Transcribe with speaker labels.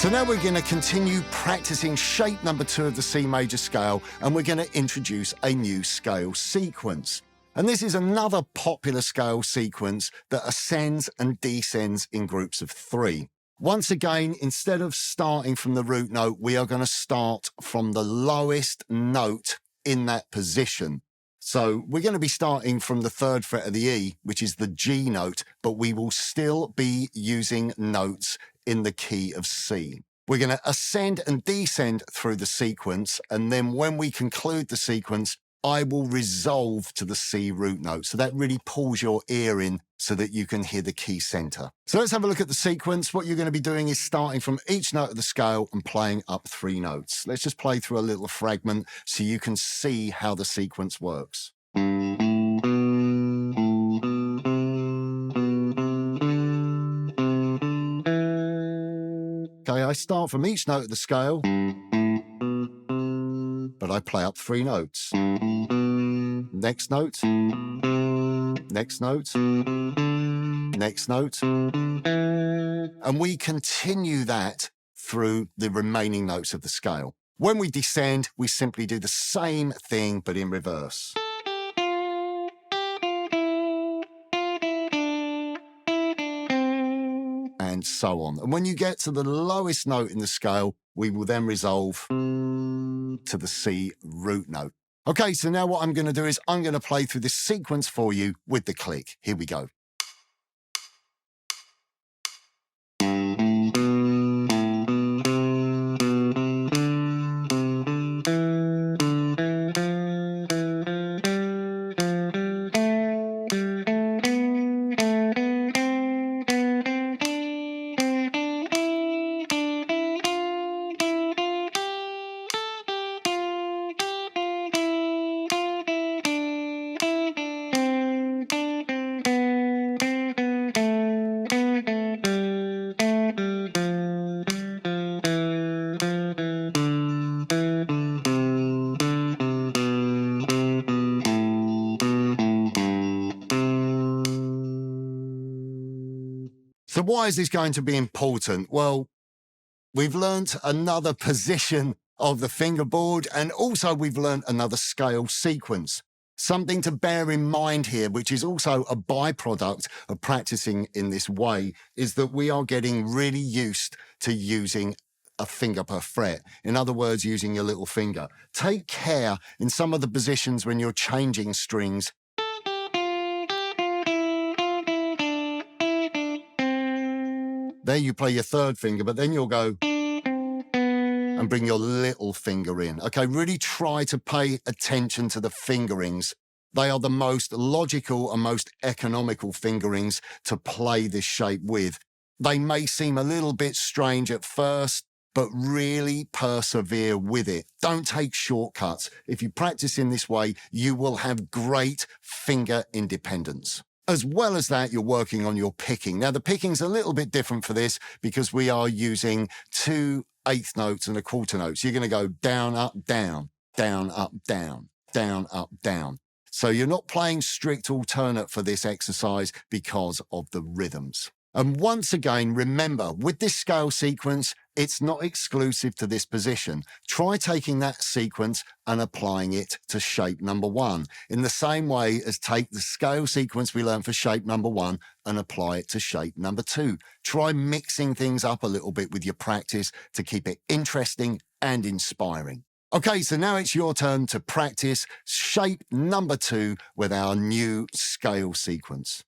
Speaker 1: So now we're going to continue practicing shape number 2 of the C major scale, and we're going to introduce a new scale sequence. And this is another popular scale sequence that ascends and descends in groups of 3. Once again, instead of starting from the root note, we are going to start from the lowest note in that position. So we're going to be starting from the 3rd fret of the E, which is the G note, but we will still be using notes in the key of C. We're going to ascend and descend through the sequence, and then when we conclude the sequence, I will resolve to the C root note. So that really pulls your ear in so that you can hear the key center. So let's have a look at the sequence. What you're going to be doing is starting from each note of the scale and playing up 3 notes. Let's just play through a little fragment so you can see how the sequence works. Okay, I start from each note of the scale, but I play up 3 notes. Next note, next note, next note. And we continue that through the remaining notes of the scale. When we descend, we simply do the same thing, but in reverse. And so on. And when you get to the lowest note in the scale, we will then resolve to the C root note. Okay, so now what I'm going to do is I'm going to play through this sequence for you with the click. Here we go. So why is this going to be important? Well, we've learnt another position of the fingerboard, and also we've learnt another scale sequence. Something to bear in mind here, which is also a byproduct of practicing in this way, is that we are getting really used to using a finger per fret. In other words, using your little finger. Take care in some of the positions when you're changing strings. There you play your 3rd finger, but then you'll go and bring your little finger in. Okay, really try to pay attention to the fingerings. They are the most logical and most economical fingerings to play this shape with. They may seem a little bit strange at first, but really persevere with it. Don't take shortcuts. If you practice in this way, you will have great finger independence. As well as that, you're working on your picking. Now, the picking's a little bit different for this because we are using 2 eighth notes and a quarter notes. You're going to go down, up, down, down, up, down, down, up, down. So you're not playing strict alternate for this exercise because of the rhythms. And once again, remember, with this scale sequence, it's not exclusive to this position. Try taking that sequence and applying it to shape number 1, in the same way as take the scale sequence we learned for shape number 1 and apply it to shape number 2. Try mixing things up a little bit with your practice to keep it interesting and inspiring. Okay, so now it's your turn to practice shape number 2 with our new scale sequence.